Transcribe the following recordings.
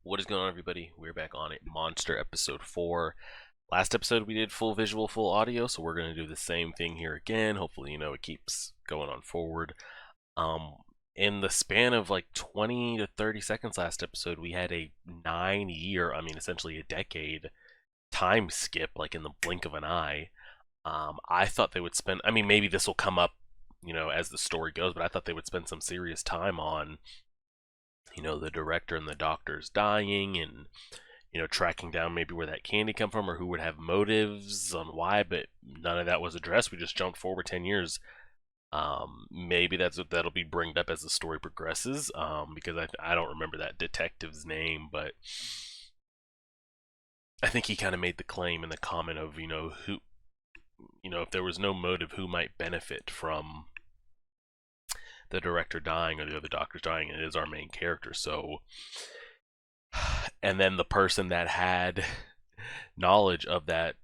What is going on, everybody? We're back on it. Monster episode 4. Last episode we did full visual, full audio, so we're going to do the same thing here again. Hopefully, it keeps going on forward. Um, in the span of like 20 to 30 seconds last episode, we had a 9-year, essentially a decade time skip, like in the blink of an eye. I thought they would spend, maybe this will come up, as the story goes, but I thought they would spend some serious time on the director and the doctors dying and, tracking down maybe where that candy come from or who would have motives on why, but none of that was addressed. We just jumped forward 10 years. Maybe that'll be bringed up as the story progresses, because I don't remember that detective's name, but I think he kind of made the claim in the comment of, who, if there was no motive, who might benefit from the director dying or the other doctors dying, and it is our main character. So, and then the person that had knowledge of that,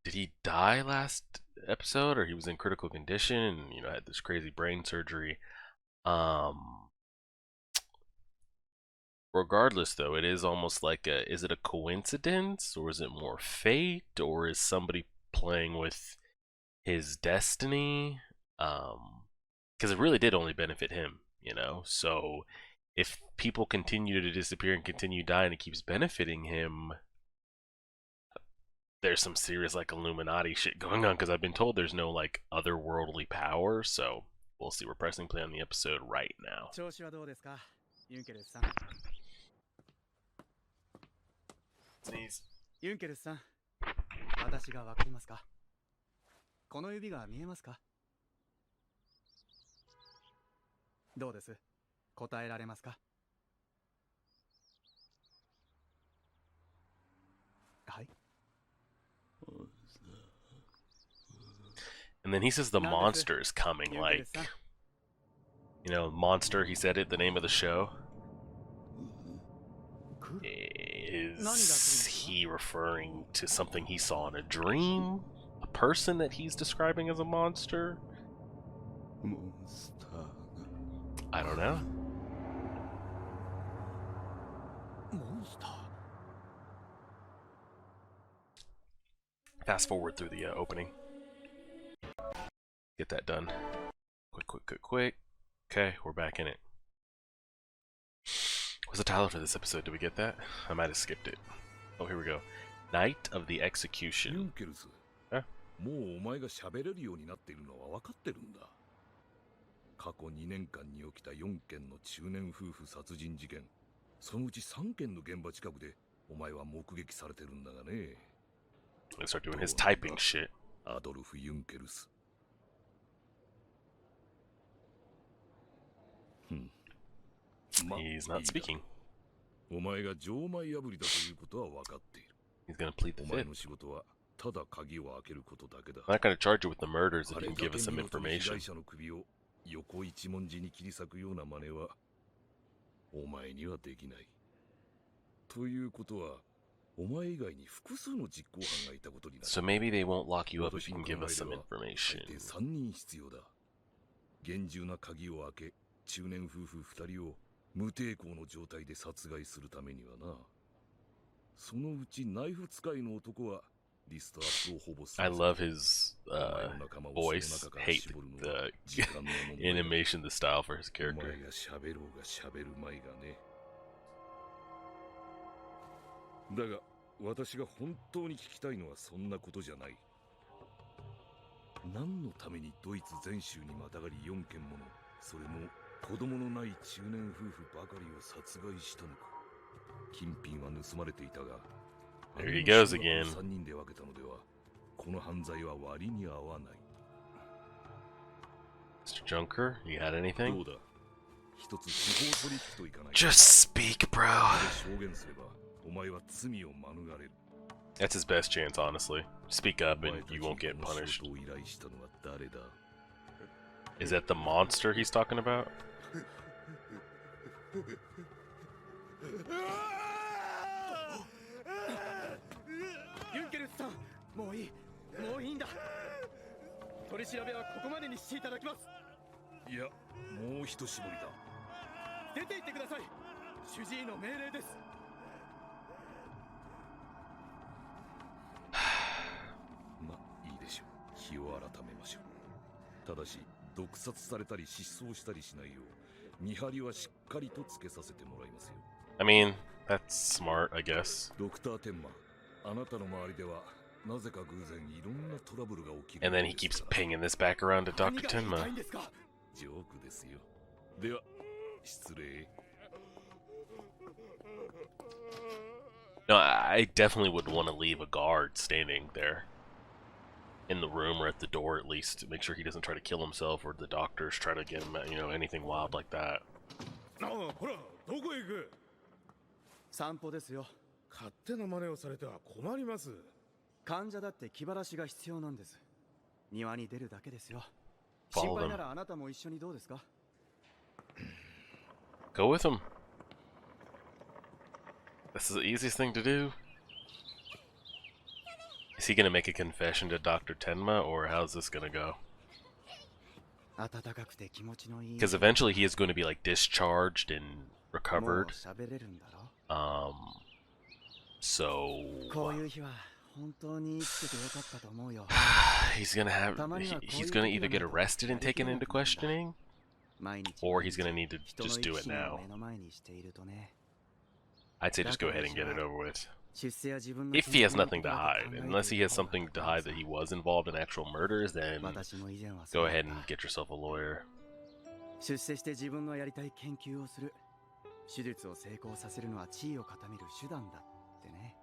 did he die last episode, or he was in critical condition and had this crazy brain surgery? Regardless, though, it is almost like is it a coincidence, or is it more fate, or is somebody playing with his destiny? Because it really did only benefit him, so if people continue to disappear and continue dying, it keeps benefiting him. There's some serious like Illuminati shit going on, because I've been told there's no like otherworldly power. So we'll see. We're pressing play on the episode right now. Sneeze. ユンケルスさん、私がわかりますか？この指が見えますか？どうです？答えられますか？はい。 And then he says the monster is coming, like, monster, he said it, the name of the show. Is he referring to something he saw in a dream? A person that he's describing as a monster? I don't know. Fast forward through the opening. Get that done. Quick. Okay, we're back in it. What's the title for this episode? Did we get that? I might have skipped it. Oh, here we go. Night of the Execution. Huh? もうお前が喋れるようになっているのは分かってるんだ。過去2年間に起きた4件の中年夫婦殺人事件、そのうち3件の現場近くでお前は目撃されてるんだがね。Let's start doing his typing shit. アドルフ・ユンケルス。He's not speaking. お前が錠前破りだということは分かっている。 He's gonna plead the お前 fifth. の仕事はただ鍵を開けることだけだ。 I'm not gonna charge you with the murders if you can give us some 被 information. 害者の首を横一文字に切り裂くような真似はお前にはできない。ということは、お前以外に複数の実行犯がいたことになる。 So maybe they won't lock you up if you can give us some information. 最低3人必要だ。厳重な鍵を開け、中年夫婦2人を無抵抗の状態で殺害するためにはな。そのうちナイフ使いの男はリストアップをほぼする。 I love his voice. Hate the animation, the style for his お前 character. が喋ろうが喋るまいがね。だが私が本当に聞きたいのはそんなことじゃない。何のためにドイツ全州にまたがり4件もの、それも子供のない中年夫婦ばかりを殺害したのか。金品は盗まれていたが、 There he goes again. 3人で分けたのでは、この犯罪は割に合わない。 Mr. Junker, you got anything? どうだ。一つ司法取引といかない。 Just speak, bro. 証言すれば、お前は罪を免れる。 That's his best chance, honestly. Speak up and you won't get punished. Is that the monster he's talking about? ユンケルスさん、もういいんだ。取り調べはここまでにしていただきます。いや、もう一絞りだ。出て行ってください。主治医の命令です。気を改めましょう。ただし毒殺されたり失踪したりしないよう見張りはしっかりとつけさせてもらいますよ。 I mean, that's smart, I guess. ドクターテンマ、あなたの周りではなぜか偶然いろんなトラブルが起きる。 And then he keeps pinging this back around to Dr. 何が言いた Tenma. いんですか。ジョークですよ。では失礼。 No, I definitely would want to leave a guard standing there in the room or at the door at least to make sure he doesn't try to kill himself or the doctors try to get him, you know, anything wild like that. ああ、ほら、どこへ行く。散歩ですよ。勝手な真似をされては困ります。患者だって気晴らしが必要なんです。庭に出るだけですよ。心配ならあなたも一緒にどうですか。 Go with him. This is the easiest thing to do. Is he gonna make a confession to Dr. Tenma, or how's this gonna go? 暖かくて気持ちのいい。 Because eventually he is going to be like discharged and もう recovered. 喋れるんだろ。 So こういう日は本当に生きててよかったと思うよ。 he's gonna have he's gonna either get arrested and taken into questioning, 毎日 or he's gonna need to 人の just 生 do き it 死を now. 目の前にしているとね。 I'd say just go ahead and get it over with. 出世や自分の If he has 人生の nothing こ to とだけ hide, 考えて unless he い has る方が something to hide that he was involved in actual murders, then 私も以前は go ahead and get yourself a lawyer. 出世して自分のやりたい研究をする。手術を成功させるのは地位を固める手段だってね。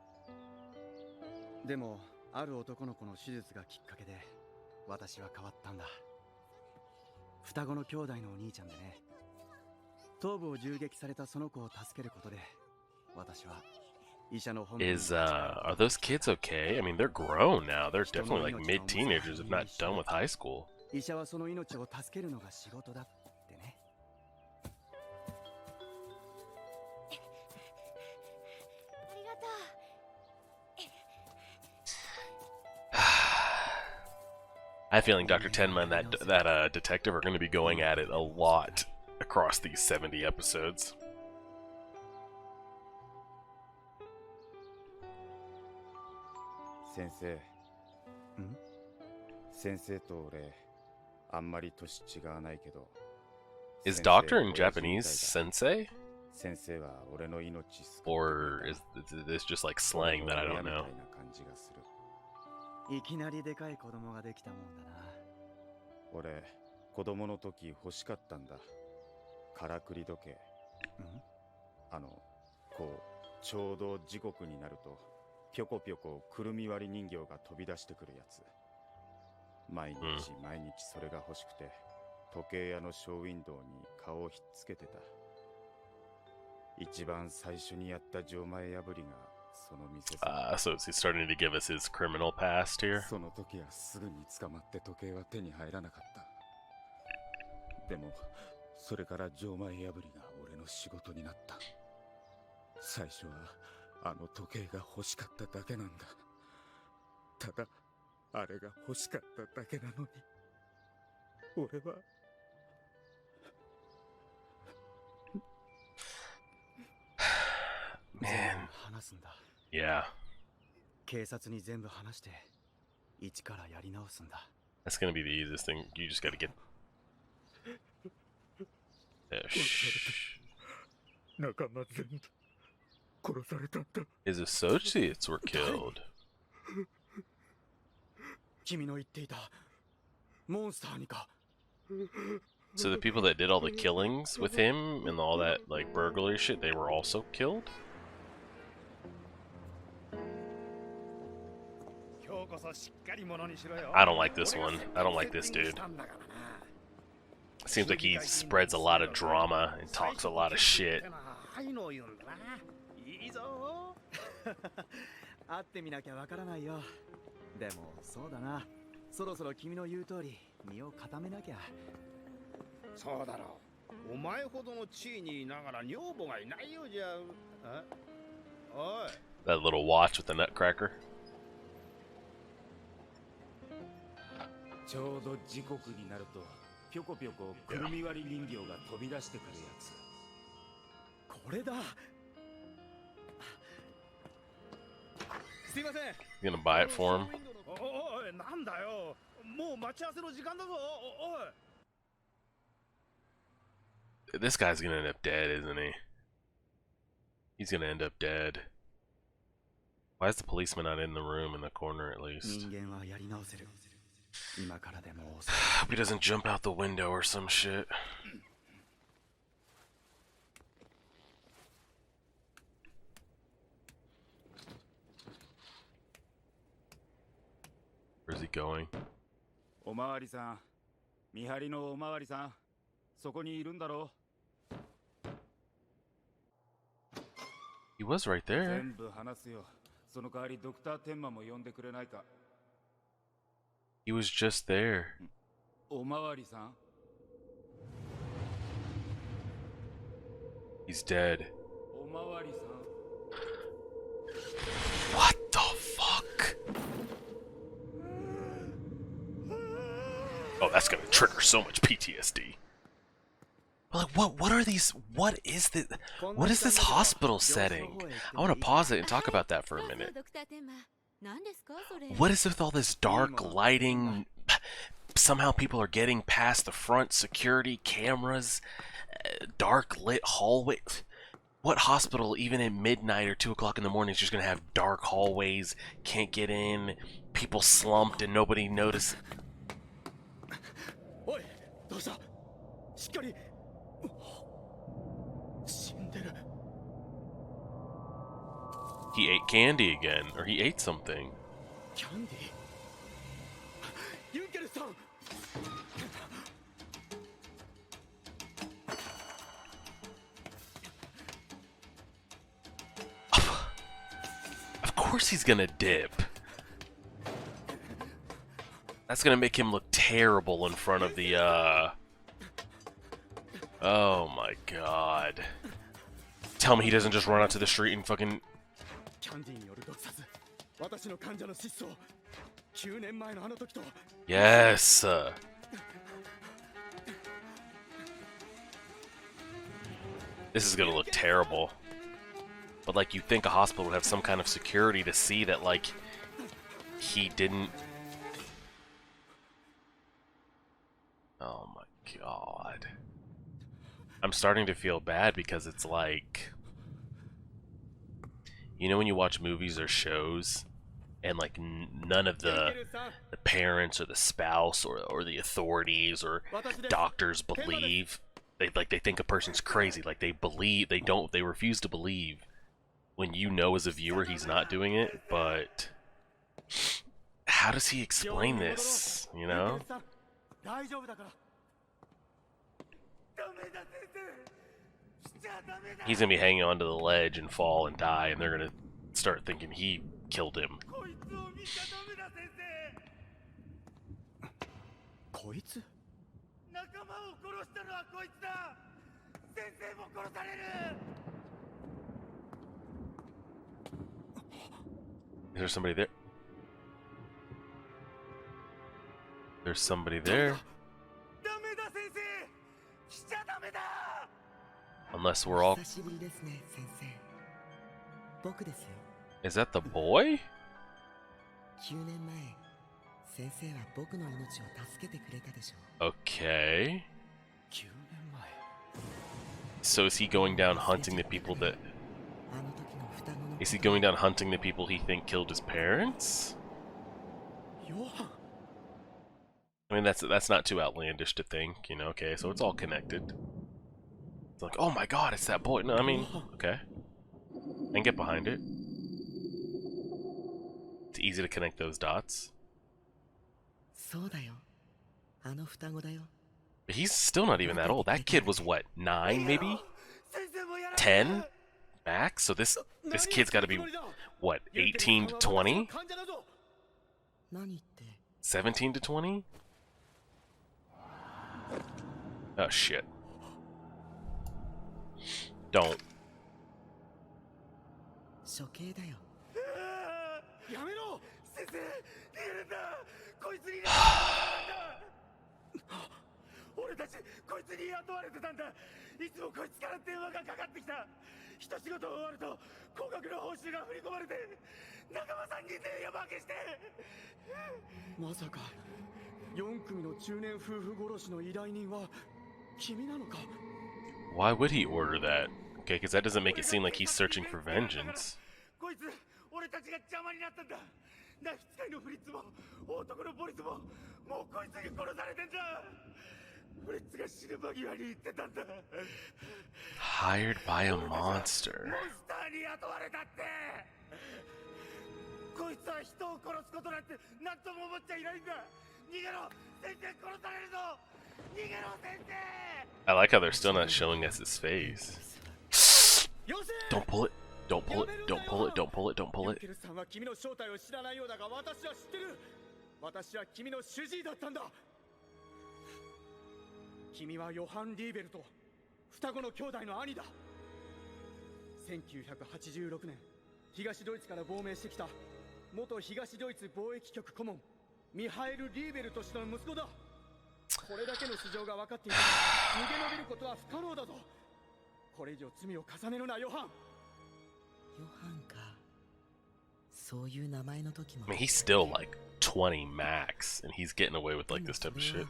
でもある男の子の手術がきっかけで私は変わったんだ。双子の兄弟のお兄ちゃんでね。頭部を銃撃されたその子を助けることで私は医者の本分に Is are those kids okay? I mean, they're grown now. They're definitely like mid-teenagers, if not done with high school. 医者はその命を助けるのが仕事だってね。 I have a feeling Dr. Tenma and that detective are going to be going at it a lot across these 70 episodes. 先生。先生と俺、あんまり年違わないけど。 Is doctor in Japanese sensei? 先生は俺の命救って Or is this just like slang that I don't know? 親みたいな感じがする。いきなりでかい子供ができたもんだな。俺、子供の時欲しかったんだ。からくり時計。こう、ちょうど時刻になると、ぴょこぴょこくるみ割り人形が飛び出してくるやつ。毎日毎日それが欲しくて、時計屋のショーウィンドウに顔をひっつけてた。一番最初にやった錠前破りがその店さ。So is he starting to give us his criminal past here? その時はすぐに捕まって時計は手に入らなかった。でも、それから錠前破りが俺の仕事になった。最初はあの時計が欲しかっただけなんだ。ただ、あれが欲しかっただけなのに、俺は。Man. 話すんだ。 Yeah. 警察に全部話して一からやり直すんだ。 That's gonna be the easiest thing. You just gotta get. His associates were killed. 君の言っていたモンスターにか。 So the people that did all the killings with him and all that like burglary shit, they were also killed? I don't like this one. I don't like this dude. Seems like he spreads a lot of drama and talks a lot of shit. 会ってみなきゃわからないよ。でもそうだな。そろそろ君の言う通り身を固めなきゃ。そうだろう。お前ほどの地位にいながら女房がいないようじゃ。おい。 That little watch with the nutcracker. ちょうど時刻になると、ぴょこぴょこくるみ割り人形が飛び出してくるやつ。これだ。すいません。You gonna buy it for him? おい、なんだよ。もう待ち合わせの時間だぞ。おい。 This guy's gonna end up dead, isn't he? He's gonna end up dead. Why is the policeman not in the room in the corner at least? 人間はやり直せる。今からでも遅い。 Hope he doesn't jump out the window or some shit. Where's he going? おまわりさん、見張りのおまわりさん、そこにいるんだろ He was right there. 全部話すよ。その代わりドクター天馬も呼んでくれないか。 He was just there. おまわりさん He's dead. おまわりさん What the fuck? Oh, that's gonna trigger so much PTSD. Like, what are these? What is this? What is this hospital setting? I want to pause it and talk about that for a minute. What is with all this dark lighting? Somehow people are getting past the front security cameras, dark lit hallway. What hospital, even at midnight or 2 o'clock in the morning, is just gonna have dark hallways, can't get in, people slumped and nobody noticed? おい、どうした？しっかり。死んでる。 He ate candy again, or he ate something. キャンディー。ユンケルさん。 Of course he's gonna dip. That's gonna make him look terrible in front of the, Oh my god. Tell me he doesn't just run out to the street and fucking... キャンディーによる毒殺。私の患者の失踪。9年前のあの時と。 Yes! This is gonna look terrible. But, like, you'd think a hospital would have some kind of security to see that, like, he didn't... Oh my god. I'm starting to feel bad because it's like... You know when you watch movies or shows, and, like, none of the parents or the spouse or the authorities or doctors believe... They think a person's crazy. Like, they refuse to believe when you know as a viewer he's not doing it, but how does he explain this, you know? He's gonna be hanging onto the ledge and fall and die, and they're gonna start thinking he killed him. こいつ？ 仲間を殺したのはこいつだ。先生も殺される。 Is there somebody there? There's somebody there. ダメだ先生。来ちゃダメだ。 Unless we're all... 久しぶりですね、先生。僕ですよ。 Is that the boy? 9年前、先生は僕の命を助けてくれたでしょう。 Okay. 9年前。 So is he going down hunting the people that... あの時の双子の。 Is he going down hunting the people he think killed his parents? ヨハン。 I mean, that's not too outlandish to think, you know, okay, so it's all connected. It's like, oh my god, it's that boy. No, I mean, okay. I can get behind it. It's easy to connect those dots. そうだよ。あの双子だよ。 But he's still not even that old. That kid was what, 9 maybe? 10 max? So this kid's got to be what, 18 to 20? 何って。 17 to 20? Oh shit. Don't. 処刑だよ。やめろ。先生、逃げるんだ。こいつに。俺たちこいつに雇われてたんだ。いつもこいつから電話がかかってきた。一仕事終わると高額の報酬が振り込まれて仲間3人で山分けして。まさか4組の中年夫婦殺しの依頼人は君なのか？ Why would he order that? Okay, because that doesn't make it seem like he's searching for vengeance. こいつ俺たちが邪魔になったんだ。ナイフ使いのフリッツも男のボリスももうこいつに殺されてんだ。フリッツが死ぬ間際に言ってたんだ。 Hired by a monster. モンスターに雇われたって。こいつは人を殺すことなんて何とも思っちゃいないんだ。逃げろ、先生殺されるぞ。逃げろ、先生。 I like how they're still not showing us his face. よせ！ Don't pull it. Don't pull it. Don't pull it. Don't pull it. Don't pull ユ it. ンケルさんは君の正体を知らないようだが私は知ってる。私は君の主治医だったんだ。君はヨハン・リーベルと双子の兄弟の兄だ。1986年東ドイツから亡命してきた元東ドイツ貿易局顧問ミハエル・リーベルとしての息子だ。これだけの素性が分かっていたら逃げ延びることは不可能だぞ。これ以上罪を重ねるな、ヨハン。ヨハンか。そういう名前の時も。 I mean, he's still like 20 max, and he's getting away with like でも this type of それ shit. は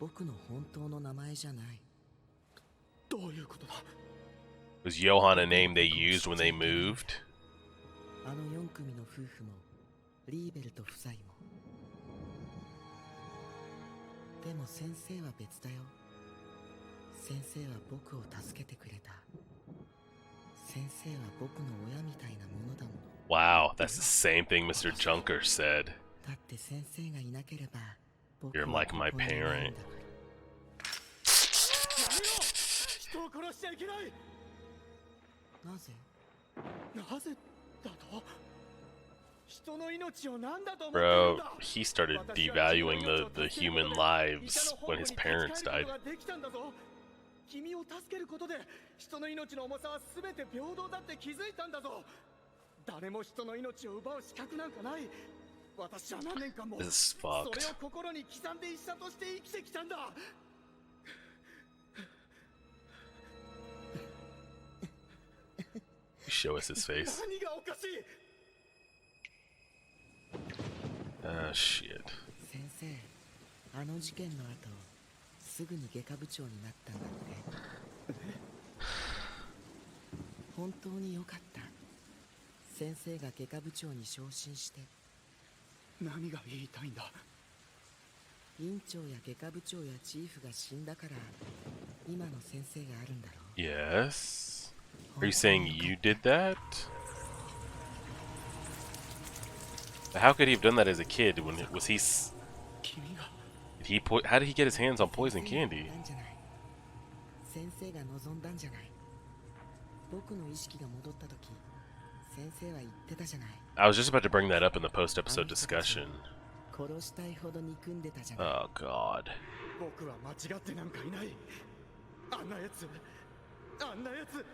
僕の本当の名前じゃない。どういうことだ？ Was Johann a name they used when they moved? あの4組の夫婦もリーベルト夫妻も。でも先生は別だよ。先生は僕を助けてくれた。先生は僕の親みたいなものだもの。 Wow, that's the same thing Mr. Junker said. だって先生がいなければ僕 You're は like my ここにいないんだから。parent. やめろ！人を殺しちゃいけない。なぜ？なぜだと？人の命を何だと思ってるん Bro, だ。 he started devaluing the human lives when his parents died. 君を助けることで人の命の重さは全て平等だって気づいたんだぞ。誰も人の命を奪う資格なんかない。私は何年間も This is それを fucked. 心に刻んで医者として生きてきたんだ。 Show us his face. 何がおかしい？ Oh shit. 先生、あの事件の後すぐに外科部長になったんだって。本当に良かった。先生が外科部長に昇進して。何が言いたいんだ？院長や外科部長やチーフが死んだから今の先生があるんだろう。 Yes? Are you saying you did that? How could he have done that as a kid? When was he? 君が Did he? How did he get his hands on poison candy? 先生が望んだんじゃない。僕の意識が戻った時、先生は言ってたじゃない。 I was just about to bring that up in the post-episode discussion. 殺したいほど憎んでたじゃない。 Oh god. 僕は間違ってなんかいない。あんなやつ、あんなやつ、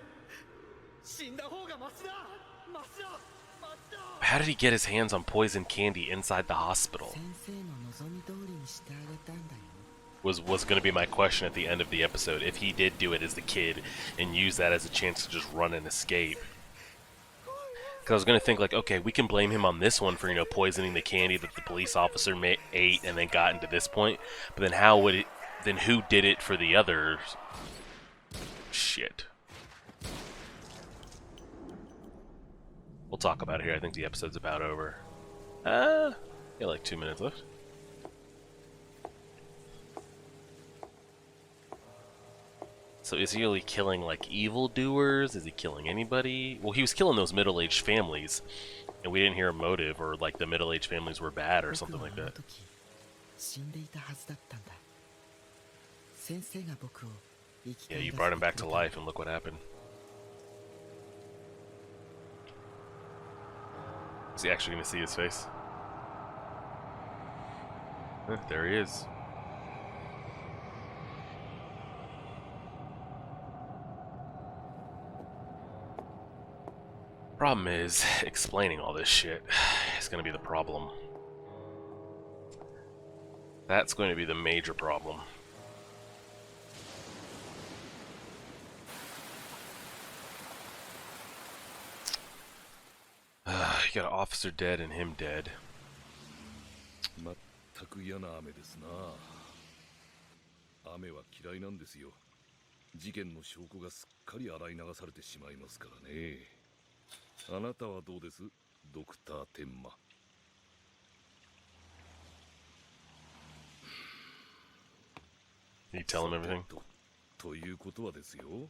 死んだ方がマシだ。マシだ。マシだ。 How did he get his hands on poison candy inside the hospital? 先生の望み通りにしてあげたんだよ。Was going to be my question at the end of the episode. If he did do it as the kid and use that as a chance to just run and escape. Because I was going to think like, okay, we can blame him on this one for, you know, poisoning the candy that the police officer ate and then got into this point. But then how would it, then who did it for the others? Shit. We'll talk about it here. I think the episode's about over. Yeah, like 2 minutes left. So is he really killing like evildoers? Is he killing anybody? Well, he was killing those middle-aged families, and we didn't hear a motive or like the middle-aged families were bad or something like that. 死んでいたはずだったんだ。先生が僕を生き Yeah, 返 you ら brought せ him て back く to れた。 life, and look what happened. Is he actually gonna see his face? There he is. Problem is, explaining all this shit is gonna be the problem. That's going to be the major problem. You got an officer dead and him dead. まっく嫌な雨ですな。雨は嫌いなんですよ。事件の証拠がすっかり洗い流されてしまいますからね。あなたはどうです、ドクター天馬。You tell him everything? ということはですよ、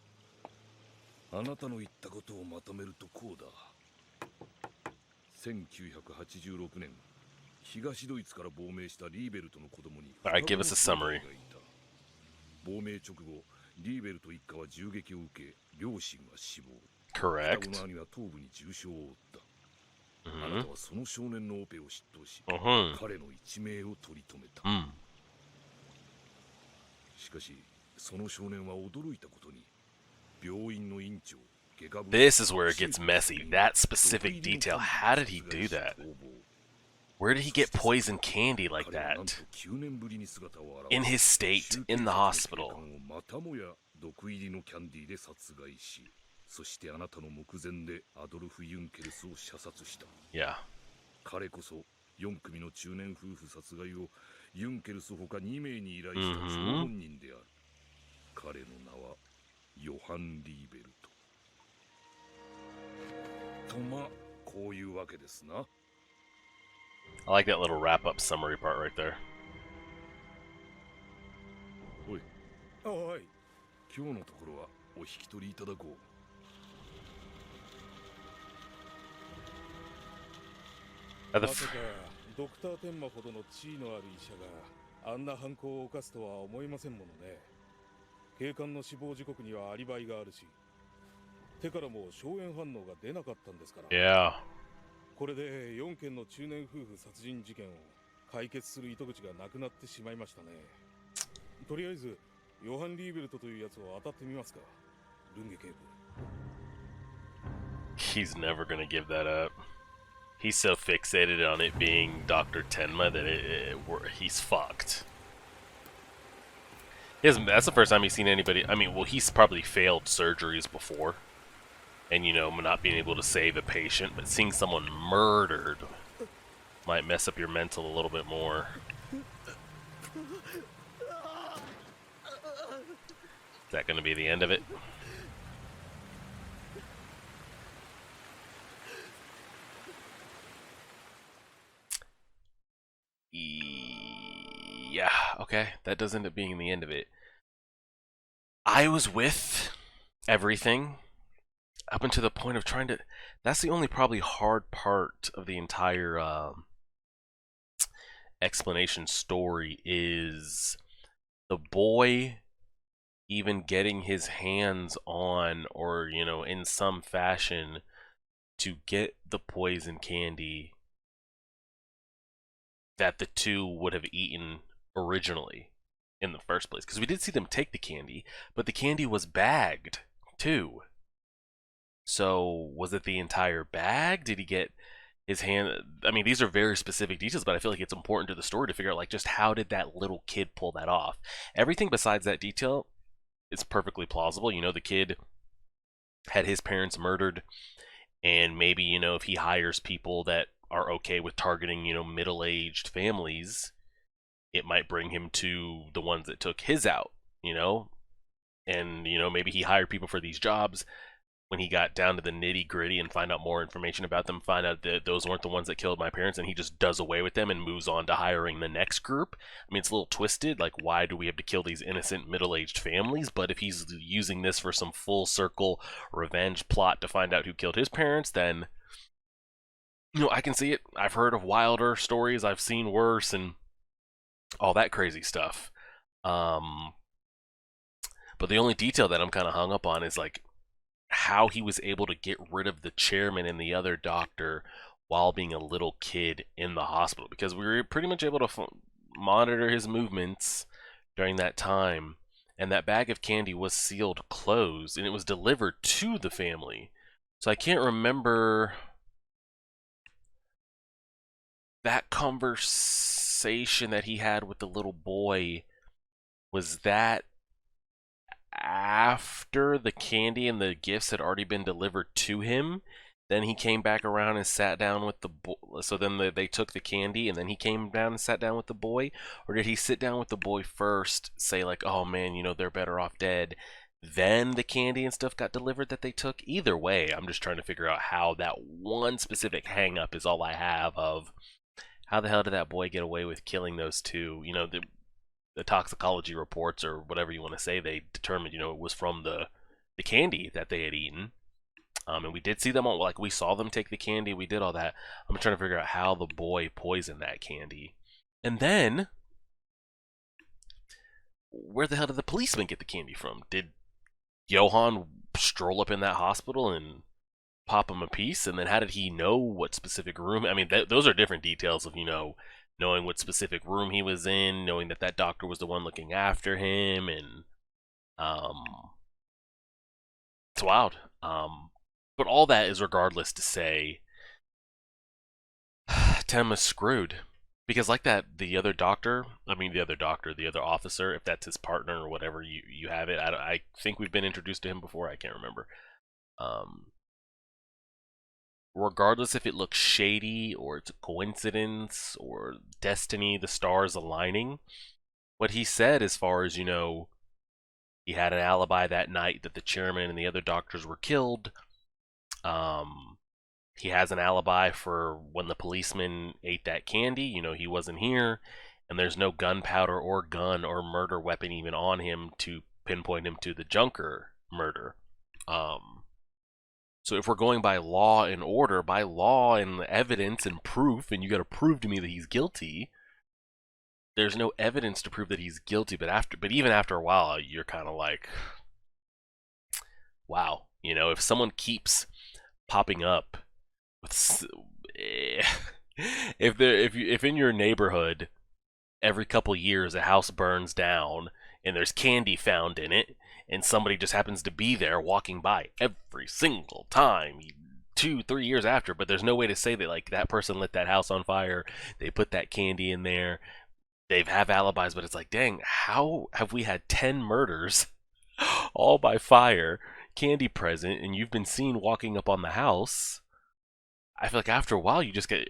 あなたの言ったことをまとめるとこうだ。1986年、東ドイツから亡命したリーベルトの子供に Alright, give us a summary. 亡命直後、リーベルト一家は銃撃を受け、両親は死亡。Correct. 双子の兄は頭部に重傷を負った。あな Mm-hmm. たはその少年のオペを執刀し、 Mm-hmm. 彼の一命を取り留めた。 Mm. しかし、その少年は驚いたことに、病院の院長、外科部 This is where it gets messy. That specific detail. How did he do that? Where did he get poison candy like that? In his state, in the hospital. またもや毒入りのキャンディーで殺害し、そしてあなたの目前でアドルフ・ユンケルスを射殺した。 Yeah. 彼こそ4組の中年夫婦殺害をユンケルスほか2名に依頼した張本人である。彼の名はヨハン・リーベルト。とまあ、こういうわけですな。 I like that little wrap-up summary part right there. おい、おい、今日のところはお引き取りいただこう。At the まさかドクター天馬ほどの地位のある医者があんな犯行を犯すとは思いませんものね。警官の死亡時刻にはアリバイがあるし、手からも硝煙反応が出なかったんですから。 Yeah. これで4件の中年夫婦殺人事件を解決する糸口がなくなってしまいましたね。とりあえずヨハン・リーベルトというやつを当たってみますか、ルンゲ警部。 He's never gonna give that up. He's so fixated on it being Dr. Tenma that he's fucked. That's the first time he's seen anybody. I mean, well, he's probably failed surgeries before. And, you know, not being able to save a patient, but seeing someone murdered might mess up your mental a little bit more. Is that going to be the end of it? Yeah, okay. That does end up being the end of it. I was with everything up until the point of trying to... That's the only probably hard part of the entire explanation story, is the boy even getting his hands on, or, you know, in some fashion to get the poison candy that the two would have eaten originally in the first place. Because we did see them take the candy, but the candy was bagged too. So was it the entire bag? Did he get his hand? I mean, these are very specific details, but I feel like it's important to the story to figure out, like, just how did that little kid pull that off? Everything besides that detail is perfectly plausible. You know, the kid had his parents murdered, and maybe, you know, if he hires people that are okay with targeting, you know, middle-aged families, it might bring him to the ones that took his out, you know? And, you know, maybe he hired people for these jobs. When he got down to the nitty-gritty and find out more information about them, find out that those weren't the ones that killed my parents, and he just does away with them and moves on to hiring the next group. I mean, it's a little twisted, like, why do we have to kill these innocent middle-aged families? But if he's using this for some full-circle revenge plot to find out who killed his parents, then, you know, I can see it. I've heard of wilder stories, I've seen worse, and all that crazy stuff. But the only detail that I'm kind of hung up on is, like, how he was able to get rid of the chairman and the other doctor while being a little kid in the hospital, because we were pretty much able to monitor his movements during that time, and that bag of candy was sealed closed, and it was delivered to the family. So I can't remember that conversation that he had with the little boy. Was that after the candy and the gifts had already been delivered to him? Then he came back around and sat down with the boy. So then they took the candy, and then he came down and sat down with the boy? Or did he sit down with the boy first, say, like, oh man, they're better off dead? Then the candy and stuff got delivered that they took? Either way, I'm just trying to figure out how that one specific hang up is all I have of how the hell did that boy get away with killing those two? The toxicology reports or whatever you want to say, they determined, it was from the candy that they had eaten. And we did see them all, like we saw them take the candy, we did all that. I'm trying to figure out how the boy poisoned that candy. And then, where the hell did the policeman get the candy from? Did Johan stroll up in that hospital and pop him a piece? And then how did he know what specific room? I mean, those are different details of, knowing what specific room he was in, knowing that that doctor was the one looking after him, and it's wild. But all that is regardless to say, Tenma's screwed. Because like that, the other officer, if that's his partner or whatever you have it, I think we've been introduced to him before, I can't remember. Regardless if it looks shady or it's a coincidence or destiny, the stars aligning, what he said as far as, he had an alibi that night that the chairman and the other doctors were killed. He has an alibi for when the policeman ate that candy. He wasn't here, and there's no gunpowder or gun or murder weapon even on him to pinpoint him to the Junker murder. So if we're going by law and order, by law and evidence and proof, and you got to prove to me that he's guilty, there's no evidence to prove that he's guilty. But even after a while, you're kind of like, wow. If someone keeps popping up with, if in your neighborhood every couple years a house burns down and there's candy found in it, and somebody just happens to be there walking by every single time, 2-3 years after, but there's no way to say that like that person lit that house on fire, they put that candy in there, they have alibis, but it's like, dang, how have we had 10 murders all by fire, candy present, and you've been seen walking up on the house? I feel like after a while you just get,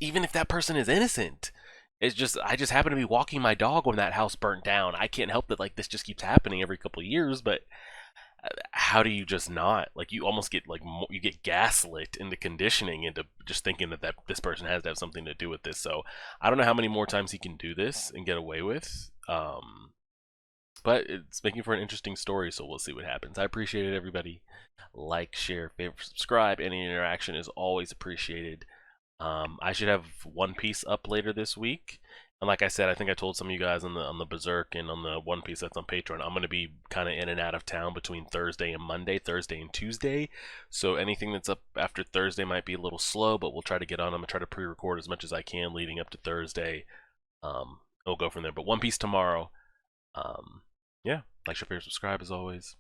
even if that person is innocent, it's just, I just happen to be walking my dog when that house burnt down. I can't help that, like, this just keeps happening every couple of years, but how do you just not? Like, you almost get, like, you get gaslit into conditioning into just thinking that this person has to have something to do with this. So, I don't know how many more times he can do this and get away with. But it's making for an interesting story, so we'll see what happens. I appreciate it, everybody. Like, share, favorite, subscribe. Any interaction is always appreciated. I should have One Piece up later this week, and like I said, I think I told some of you guys on the Berserk and on the One Piece that's on Patreon, I'm gonna be kind of in and out of town between Thursday and Monday, Thursday and Tuesday. So anything that's up after Thursday might be a little slow, but we'll try to get on. I'm gonna try to pre-record as much as I can leading up to Thursday. We'll go from there. But One Piece tomorrow. Yeah, like, share, favorite, subscribe as always.